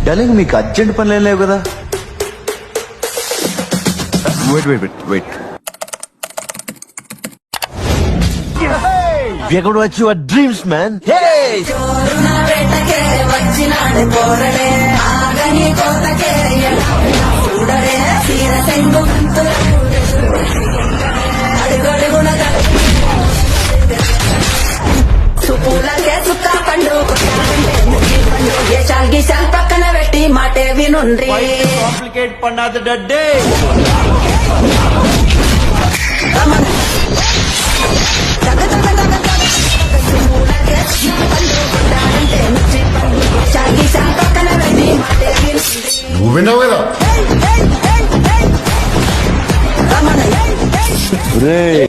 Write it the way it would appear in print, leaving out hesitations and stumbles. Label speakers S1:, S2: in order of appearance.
S1: Darling మీకు urgent పనులు ఏం లేవు కదా? Wait we are going to achieve our dreams, man. Hey!
S2: పక్కన పెట్టి మాటే వినుండ్రి
S1: కాంప్లికేట్ పన్నాది డడ్డే.
S3: నువ్వు విన్నావు కదా?
S1: రే